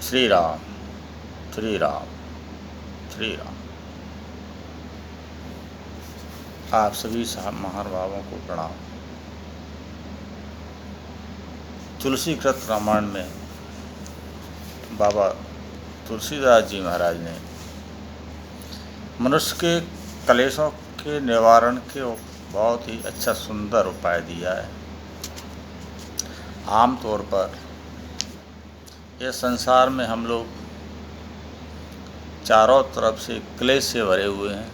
श्री राम श्री राम श्री राम। आप सभी महानुभावों को प्रणाम। तुलसीकृत रामायण में बाबा तुलसीदास जी महाराज ने मनुष्य के कलेशों के निवारण के बहुत ही अच्छा सुंदर उपाय दिया है। आम तौर पर इस संसार में हम लोग चारों तरफ से क्लेश से भरे हुए हैं।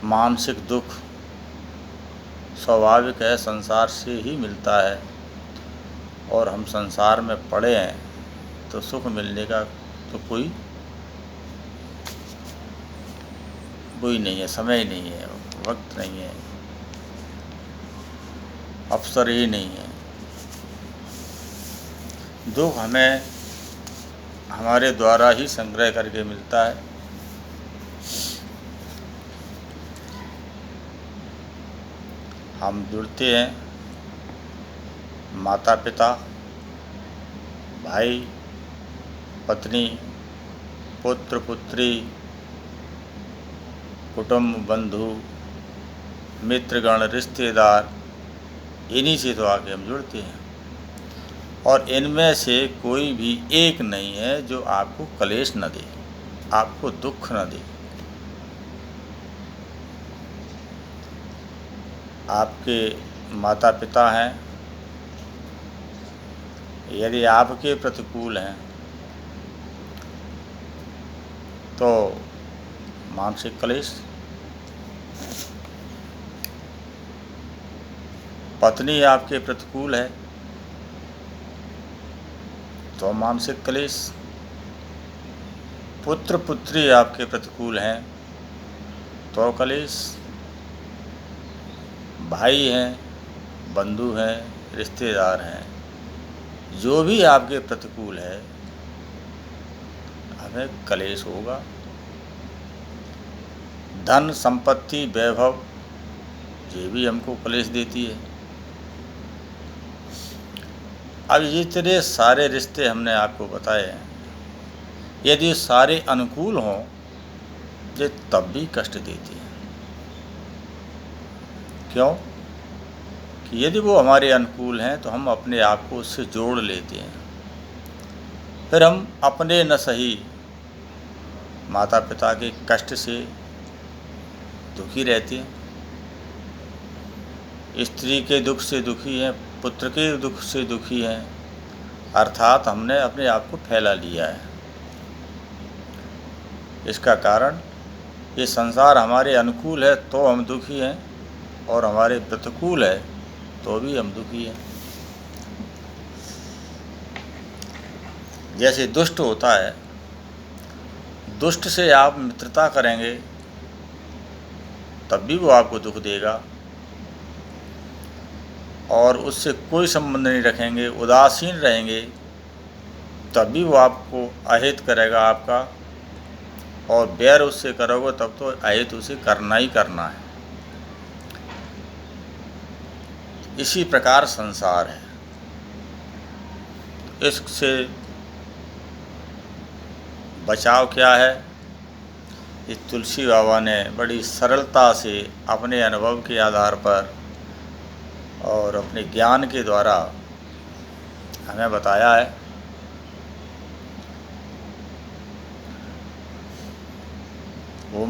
मानसिक दुख स्वाभाविक है, संसार से ही मिलता है, और हम संसार में पड़े हैं तो सुख मिलने का तो कोई नहीं है, समय नहीं है, वक्त नहीं है, अवसर ही नहीं है। दुख हमें हमारे द्वारा ही संग्रह करके मिलता है। हम जुड़ते हैं माता पिता, भाई पत्नी, पुत्र पुत्री, कुटुंब बंधु मित्रगण रिश्तेदार, इन्हीं से तो आके हम जुड़ते हैं। और इनमें से कोई भी एक नहीं है जो आपको कलेश न दे, आपको दुख न दे। आपके माता पिता हैं, यदि आपके प्रतिकूल हैं तो मानसिक कलेश। पत्नी आपके प्रतिकूल है तो मानसिक कलेश। पुत्र पुत्री आपके प्रतिकूल हैं तो कलेश। भाई हैं, बंधु हैं, रिश्तेदार हैं, जो भी आपके प्रतिकूल है हमें कलेश होगा। धन संपत्ति वैभव ये भी हमको कलेश देती है। अब जितने सारे रिश्ते हमने आपको बताए हैं, यदि सारे अनुकूल हों ये तब भी कष्ट देती हैं। क्यों? कि यदि वो हमारे अनुकूल हैं तो हम अपने आप को उससे जोड़ लेते हैं, फिर हम अपने न सही माता पिता के कष्ट से दुखी रहते हैं, स्त्री के दुख से दुखी हैं, पुत्र के दुख से दुखी हैं, अर्थात हमने अपने आप को फैला लिया है। इसका कारण ये संसार हमारे अनुकूल है तो हम दुखी हैं, और हमारे प्रतिकूल है तो भी हम दुखी हैं। जैसे दुष्ट होता है, दुष्ट से आप मित्रता करेंगे तब भी वो आपको दुख देगा, और उससे कोई संबंध नहीं रखेंगे, उदासीन रहेंगे, तब भी वो आपको अहित करेगा आपका, और बैर उससे करोगे तब तो अहित उसे करना ही करना है। इसी प्रकार संसार है। इससे बचाव क्या है? ये तुलसी बाबा ने बड़ी सरलता से अपने अनुभव के आधार पर और अपने ज्ञान के द्वारा हमें बताया है। वो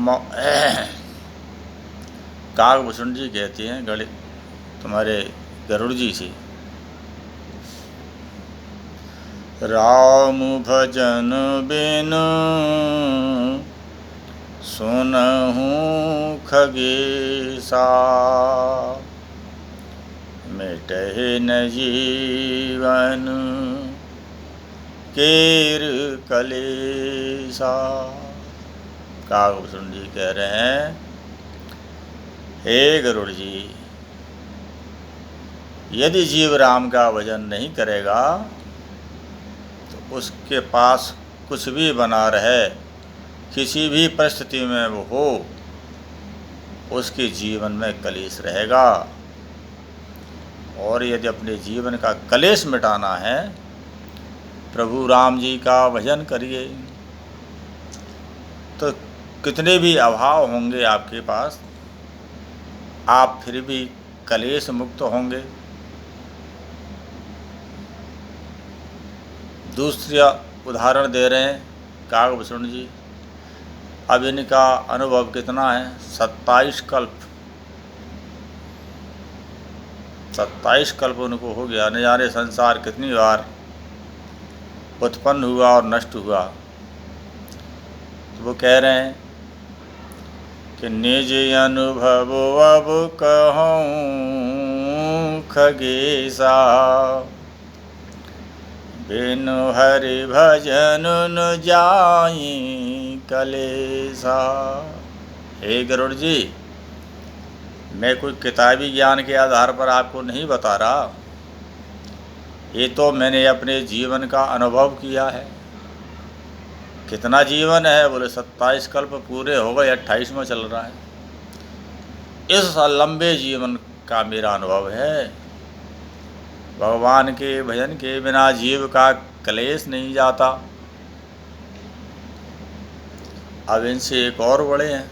काकभूषण जी कहते हैं तुम्हारे गरुड़ जी से, राम भजन बिनु सुनहु खगेसा, मिटहि न जीवन केर कलेसा। काकभूषण जी कह रहे हैं, हे गरुड़ जी, यदि जीव राम का भजन नहीं करेगा तो उसके पास कुछ भी बना रहे, किसी भी परिस्थिति में वो हो, उसके जीवन में कलेश रहेगा। और यदि अपने जीवन का कलेश मिटाना है प्रभु राम जी का भजन करिए। तो कितने भी अभाव होंगे आपके पास, आप फिर भी कलेश मुक्त होंगे। दूसरा उदाहरण दे रहे हैं काकभूषण जी। अब इनका अनुभव कितना है? 27 कल्प, 27 कल्प उनको हो गया। न जाने संसार कितनी बार उत्पन्न हुआ और नष्ट हुआ। तो वो कह रहे हैं कि निज अनुभव अब कहूँ खगेसा, बिनु हरि भजन न जाई कलेसा। हे गरुड़ जी, मैं कोई किताबी ज्ञान के आधार पर आपको नहीं बता रहा, ये तो मैंने अपने जीवन का अनुभव किया है। कितना जीवन है? बोले 27 कल्प पूरे हो गए, 28वां चल रहा है। इस लंबे जीवन का मेरा अनुभव है। भगवान के भजन के बिना जीव का कलेश नहीं जाता। अब इनसे एक और बड़े हैं,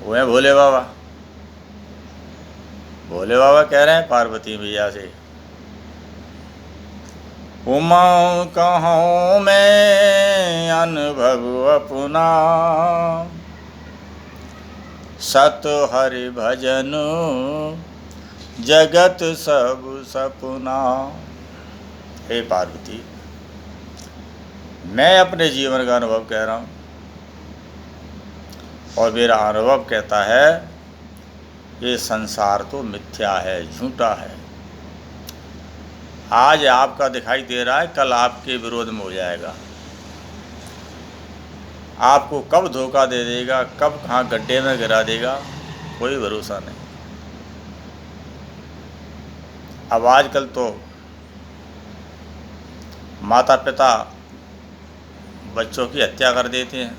वो हैं भोले बाबा। भोले बाबा कह रहे हैं पार्वती मैया से, उमा कहूँ मैं अनुभव अपना, सत हरि भजन जगत सब सपना। हे पार्वती, मैं अपने जीवन का अनुभव कह रहा हूँ, और मेरा अनुभव कहता है ये संसार तो मिथ्या है, झूठा है। आज आपका दिखाई दे रहा है, कल आपके विरोध में हो जाएगा। आपको कब धोखा दे देगा, कब कहाँ गड्ढे में गिरा देगा, कोई भरोसा नहीं। अब आजकल तो माता पिता बच्चों की हत्या कर देते हैं,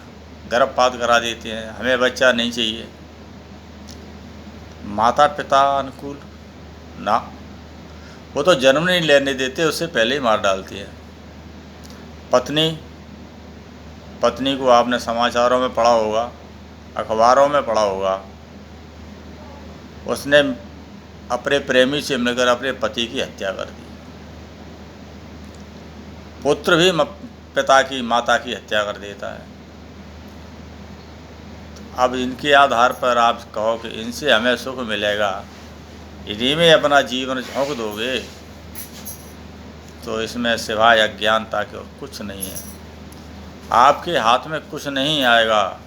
गर्भपात करा देते हैं, हमें बच्चा नहीं चाहिए। माता पिता अनुकूल ना, वो तो जन्म नहीं लेने देते, उससे पहले ही मार डालती है। पत्नी को आपने समाचारों में पढ़ा होगा, अखबारों में पढ़ा होगा, उसने अपने प्रेमी से मिलकर अपने पति की हत्या कर दी। पुत्र भी पिता की माता की हत्या कर देता है। अब इनके आधार पर आप कहो कि इनसे हमें सुख मिलेगा, इन्हीं में अपना जीवन झोंक दोगे, तो इसमें सिवाय अज्ञानता के और कुछ नहीं है। आपके हाथ में कुछ नहीं आएगा।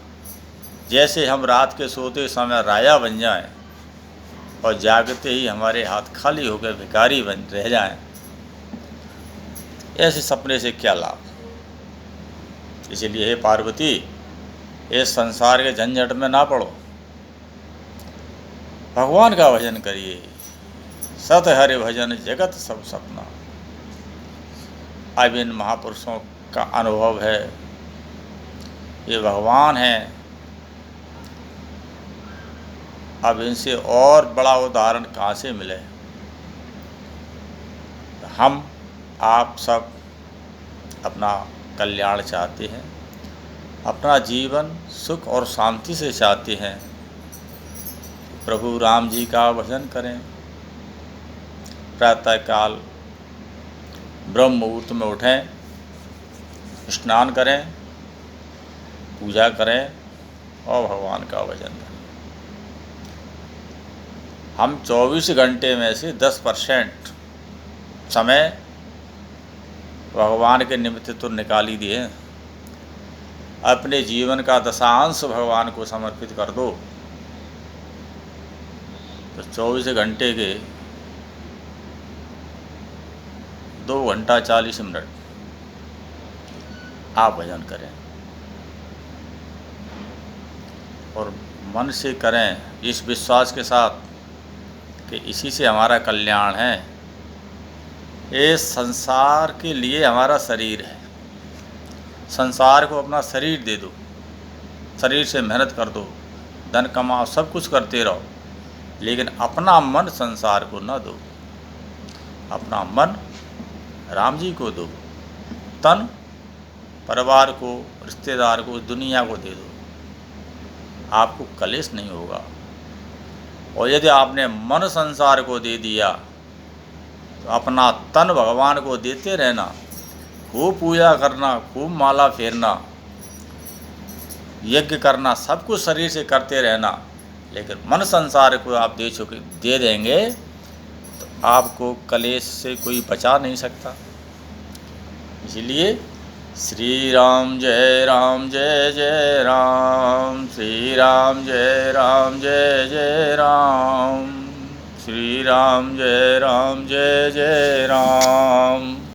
जैसे हम रात के सोते समय राजा बन जाएं और जागते ही हमारे हाथ खाली होकर भिखारी बन रह जाएं, ऐसे सपने से क्या लाभ। इसलिए हे पार्वती, इस संसार के झंझट में ना पड़ो, भगवान का भजन करिए। सत हरि भजन जगत सब सपना। अब इन महापुरुषों का अनुभव है, ये भगवान हैं। अब इनसे और बड़ा उदाहरण कहाँ से मिले। हम आप सब अपना कल्याण चाहते हैं, अपना जीवन सुख और शांति से चाहते हैं। प्रभु राम जी का भजन करें। प्रातःकाल ब्रह्म मुहूर्त में उठें, स्नान करें, पूजा करें और भगवान का भजन करें। हम 24 घंटे में से 10% समय भगवान के निमित्त तो निकाल ही दिए। अपने जीवन का दशांश भगवान को समर्पित कर दो, तो 24 घंटे के 2 घंटा 40 मिनट आप भजन करें, और मन से करें इस विश्वास के साथ कि इसी से हमारा कल्याण है। ये संसार के लिए हमारा शरीर है, संसार को अपना शरीर दे दो, शरीर से मेहनत कर दो, धन कमाओ, सब कुछ करते रहो, लेकिन अपना मन संसार को न दो, अपना मन राम जी को दो। तन परिवार को, रिश्तेदार को, दुनिया को दे दो, आपको कलेश नहीं होगा। और यदि आपने मन संसार को दे दिया तो अपना तन भगवान को देते रहना, खूब पूजा करना, खूब माला फेरना, यज्ञ करना, सब कुछ शरीर से करते रहना, लेकिन मन संसार को आप दे देंगे तो आपको कलेश से कोई बचा नहीं सकता। इसलिए श्री राम जय राम जय जय राम, श्री राम जय राम जय जय राम, श्री राम जय राम जय जय राम।